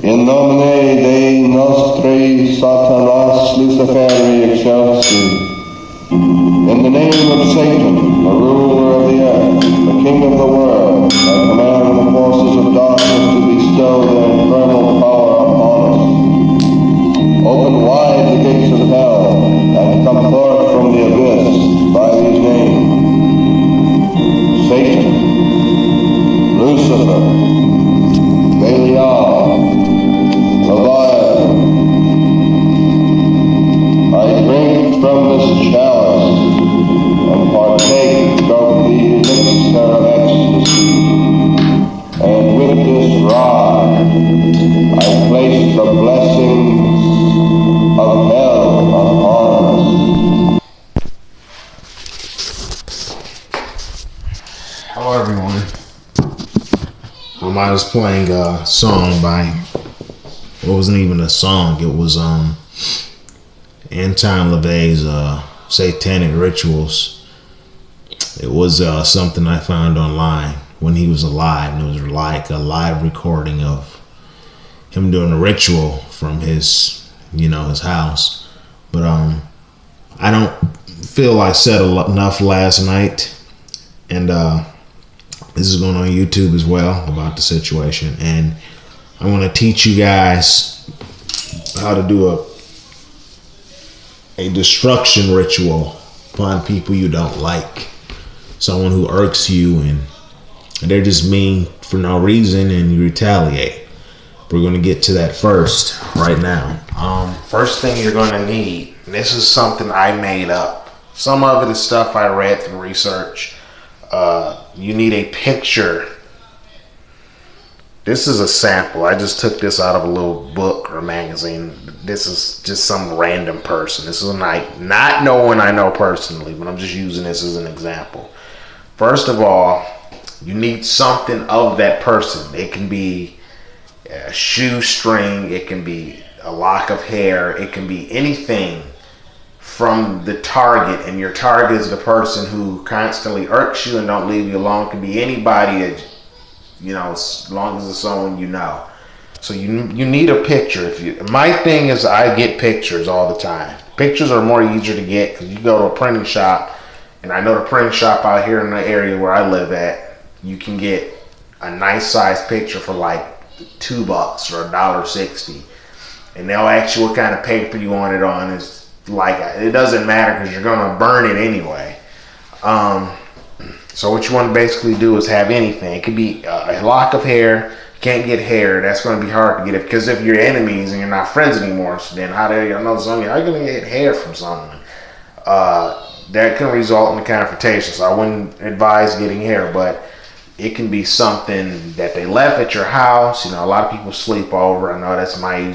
In nomine Dei nostri Satanas Luciferi excelsi. In the name of Satan, the ruler of the earth, the king of the world, I command the forces of darkness to bestow their infernal power upon us. Open wide the gates of hell, and come forth from the abyss by these names: Satan, Lucifer, Belial, Leviathan. I drink from this chalice and partake of the elixir of ecstasy, and with this rod I place the blessings of hell upon us. Hello everyone. I was playing a song by, it wasn't even a song, it was Anton LaVey's Satanic Rituals. It was something I found online when he was alive, and it was like a live recording of him doing a ritual from his, his house. But I don't feel I said enough last night, and this is going on YouTube as well about the situation, and I want to teach you guys how to do a destruction ritual upon people you don't like, someone who irks you and they're just mean for no reason and you retaliate. We're going to get to that first right now. First thing you're going to need, and this is something I made up. Some of it is stuff I read through research. You need a picture. This is a sample. I just took this out of a little book or magazine. This is just some random person. This is not no one I know personally, but I'm just using this as an example. First of all, you need something of that person. It can be a shoestring, it can be a lock of hair, it can be anything from the target, and your target is the person who constantly irks you and don't leave you alone. It can be anybody that, as long as it's someone you know. So you need a picture. My thing is, I get pictures all the time. Pictures are more easier to get because you go to a printing shop, and I know the printing shop out here in the area where I live at, you can get a nice size picture for like $2 or $1.60, and they'll ask you what kind of paper you want it on. It doesn't matter because you're gonna burn it anyway. So what you want to basically do is have anything. It could be a lock of hair. Can't get hair. That's going to be hard to get it because if you're enemies and you're not friends anymore, so then how do you know something? How are you going to get hair from someone? That can result in a confrontation. So I wouldn't advise getting hair, but it can be something that they left at your house. A lot of people sleep over. I know that's my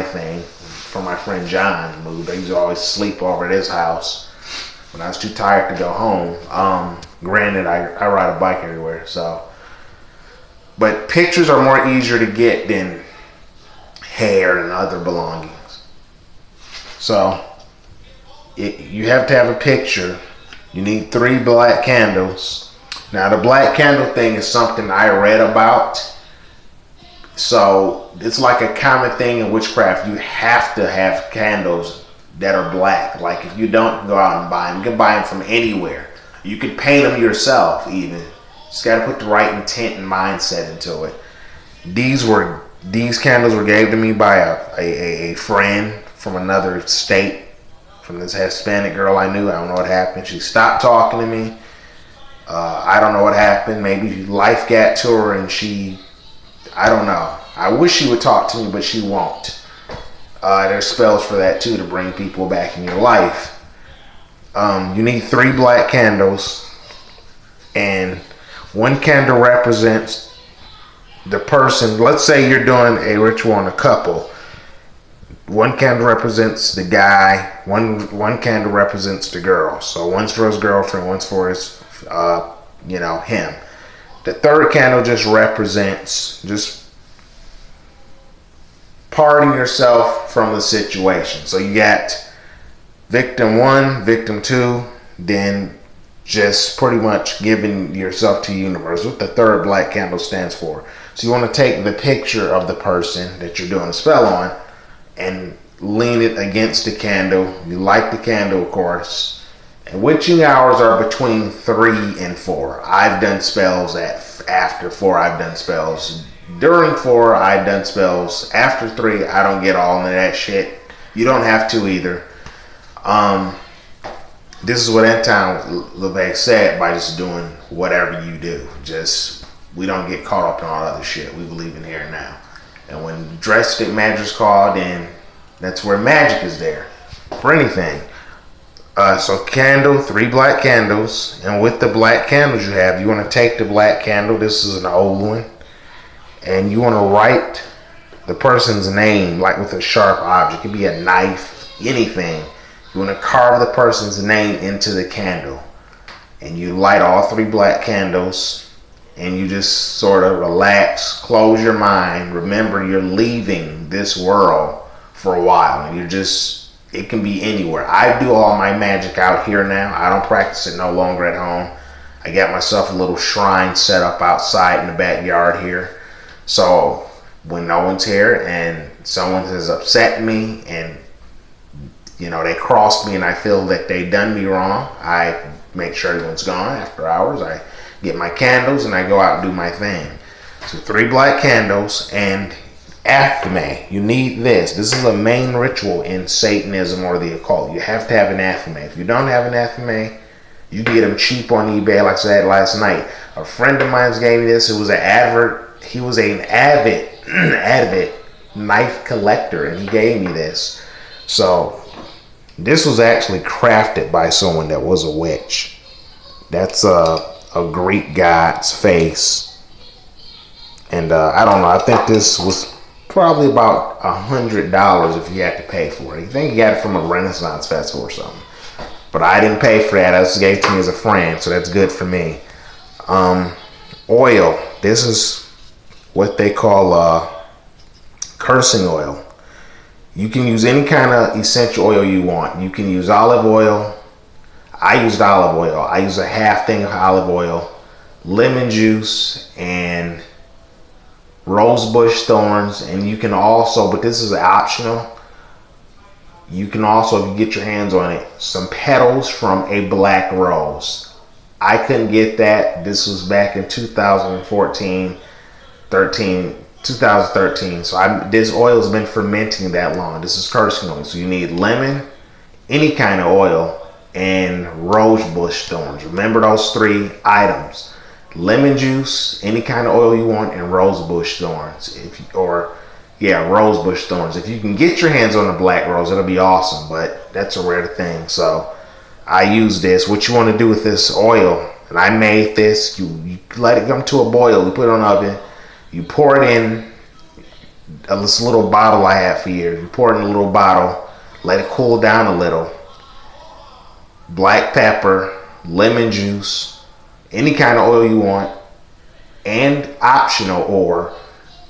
thing. For my friend John moved, I used to always sleep over at his house when I was too tired to go home. Granted, I ride a bike everywhere, but pictures are more easier to get than hair and other belongings. So you have to have a picture. You need 3 black candles. Now the black candle thing is something I read about. So it's like a common thing in witchcraft. You have to have candles that are black. Like if you don't, go out and buy them. You can buy them from anywhere. You could paint them yourself even. Just got to put the right intent and mindset into it. These candles were gave to me by a friend from another state, from this Hispanic girl I knew. I don't know what happened. She stopped talking to me. I don't know what happened. Maybe life got to her and I don't know. I wish she would talk to me, but she won't. There's spells for that too, to bring people back in your life. You need 3 black candles, and 1 candle represents the person, let's say you're doing a ritual on a couple. One candle represents the guy, one candle represents the girl. So one's for his girlfriend, one's for his, him. The third candle just represents just parting yourself from the situation. So you got victim 1, victim 2, then just pretty much giving yourself to the universe, what the third black candle stands for. So you want to take the picture of the person that you're doing a spell on and lean it against the candle. You light the candle, of course. And witching hours are between 3 and 4. I've done spells after 4. I've done spells during 4. I've done spells after 3. I don't get all into that shit. You don't have to either. This is what Anton LaVey said by just doing whatever you do. Just, we don't get caught up in all other shit. We believe in here and now. And when drastic magic's called, then that's where magic is there for anything. So candle, 3 black candles. And with the black candles you have, you want to take the black candle. This is an old one. And you want to write the person's name, like with a sharp object. It could be a knife, anything. You want to carve the person's name into the candle. And you light all 3 black candles. And you just sort of relax, close your mind. Remember, you're leaving this world for a while. And you're just, it can be anywhere. I do all my magic out here now. I don't practice it no longer at home. I got myself a little shrine set up outside in the backyard here. So when no one's here and someone has upset me and they crossed me and I feel that they done me wrong, I make sure everyone's gone after hours. I get my candles and I go out and do my thing. So 3 black candles and athame. You need this. This is a main ritual in Satanism or the occult. You have to have an athame. If you don't have an athame, you get them cheap on eBay, like I said last night. A friend of mine gave me this. It was an advert. He was an avid knife collector, and he gave me this. So this was actually crafted by someone that was a witch. That's a Greek god's face. And I don't know. I think this was probably about $100 if you had to pay for it. I think he got it from a Renaissance festival or something. But I didn't pay for that. I just gave it to me as a friend, so that's good for me. Oil. This is what they call cursing oil. You can use any kind of essential oil you want. You can use olive oil. I used olive oil. I use a half thing of olive oil, lemon juice, and rosebush thorns. And you can also, but this is optional, you can also, if you get your hands on it, some petals from a black rose. I couldn't get that. This was back in 2013. So this oil has been fermenting that long. This is cursing oil. So you need lemon, any kind of oil, and rosebush thorns. Remember those 3 items: lemon juice, any kind of oil you want, and rosebush thorns. Rosebush thorns. If you can get your hands on a black rose, it'll be awesome, but that's a rare thing. So I use this. What you want to do with this oil, and I made this, you let it come to a boil, you put it on the oven, you pour it in this little bottle I have for you. You pour it in a little bottle, let it cool down a little. Black pepper, lemon juice, any kind of oil you want, and optional, or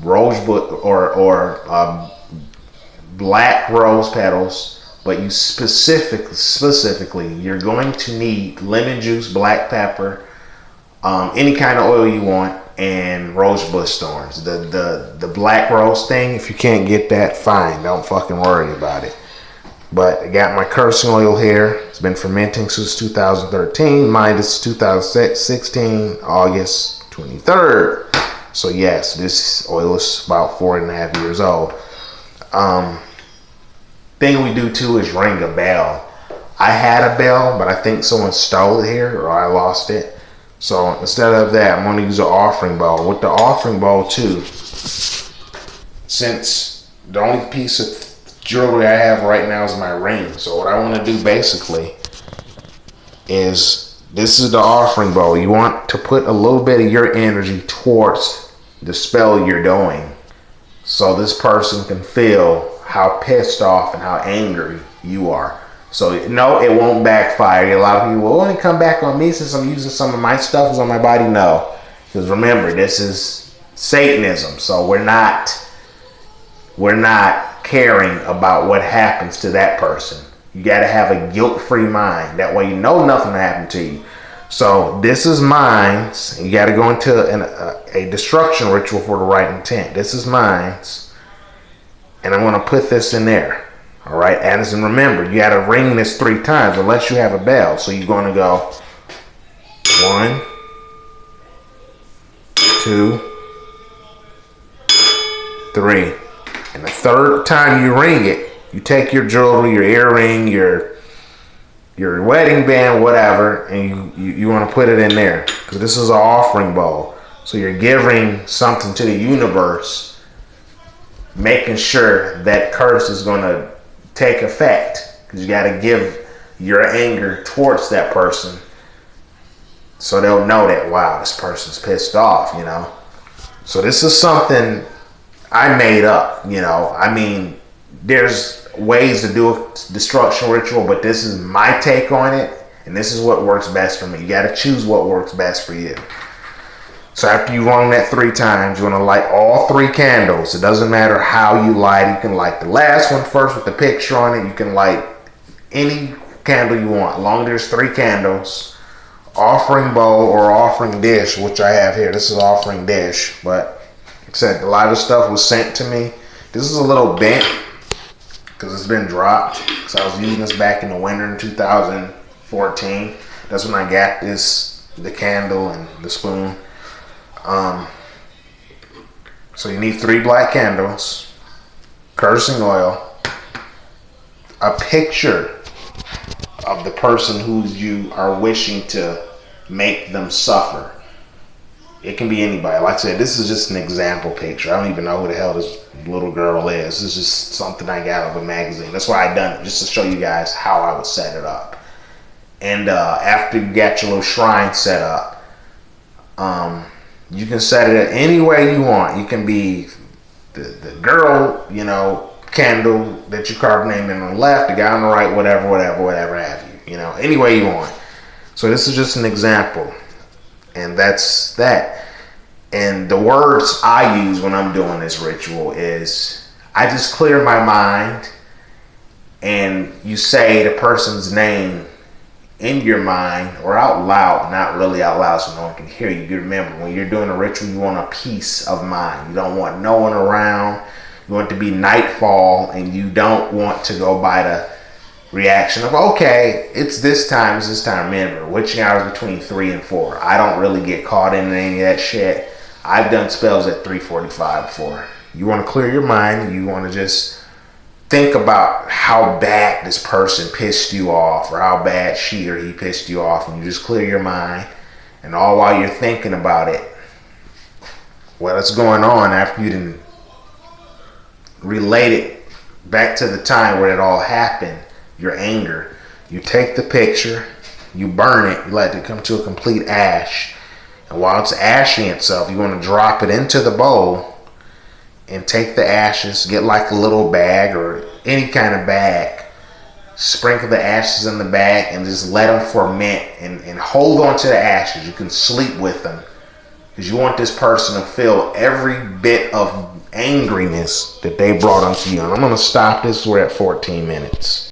rosebush or black rose petals. But you specifically, you're going to need lemon juice, black pepper, any kind of oil you want, and rosebush thorns. The black rose thing, if you can't get that, fine. Don't fucking worry about it. But I got my cursing oil here. It's been fermenting since 2013. Mine is 2016, August 23rd. So yes, this oil is about 4.5 years old. Thing we do too is ring a bell. I had a bell, but I think someone stole it here, or I lost it. So instead of that, I'm going to use an offering bowl. With the offering bowl too, since the only piece of jewelry I have right now is my ring. So what I want to do basically is, this is the offering bowl. You want to put a little bit of your energy towards the spell you're doing, so this person can feel how pissed off and how angry you are. So no, it won't backfire. A lot of people will only come back on me since I'm using some of my stuff is on my body. No, because remember, this is Satanism, so we're not caring about what happens to that person. You got to have a guilt-free mind. That way you know nothing will happen to you. So this is mine. You got to go into a destruction ritual for the right intent. This is mine, and I'm going to put this in there. All right, Addison, remember, you got to ring this 3 times unless you have a bell. So you're going to go 1, 2, 3. And the 3rd time you ring it, you take your jewelry, your earring, your wedding band, whatever, and you want to put it in there. Because this is an offering bowl. So you're giving something to the universe, making sure that curse is going to take effect, because you got to give your anger towards that person so they'll know that, wow, this person's pissed off, you know. So this is something I made up, you know. I mean, there's ways to do a destruction ritual, but this is my take on it, and this is what works best for me. You got to choose what works best for you. So after you rung that 3 times, you want to light all 3 candles. It doesn't matter how you light. You can light the last one first with the picture on it. You can light any candle you want. As long as there's 3 candles, offering bowl or offering dish, which I have here. This is offering dish, but except a lot of stuff was sent to me. This is a little bent because it's been dropped. So I was using this back in the winter in 2014. That's when I got this, the candle and the spoon. So you need 3 black candles, cursing oil, a picture of the person who you are wishing to make them suffer. It can be anybody. Like I said, this is just an example picture. I don't even know who the hell this little girl is. This is just something I got out of a magazine. That's why I done it, just to show you guys how I would set it up. And after you got your little shrine set up, you can set it any way you want. You can be the girl, you know, candle that you carve a name in on the left, the guy on the right, whatever have you. You know, any way you want. So this is just an example. And that's that. And the words I use when I'm doing this ritual is, I just clear my mind, and you say the person's name in your mind or out loud, not really out loud so no one can hear you. You remember, when you're doing a ritual, you want a peace of mind. You don't want no one around. You want it to be nightfall, and you don't want to go by the reaction of, okay, it's this time. Remember, witching hours between 3 and 4. I don't really get caught in any of that shit. I've done spells at 3:45 before. You want to clear your mind. You want to just think about how bad this person pissed you off, or how bad she or he pissed you off, and you just clear your mind. And all while you're thinking about it, what's going on, after you didn't relate it back to the time where it all happened, your anger, you take the picture, you burn it, you let it come to a complete ash. And while it's ashing itself, you want to drop it into the bowl and take the ashes, get like a little bag or any kind of bag, sprinkle the ashes in the bag and just let them ferment, and hold on to the ashes. You can sleep with them, because you want this person to feel every bit of angriness that they brought onto you. And I'm going to stop this. We're at 14 minutes.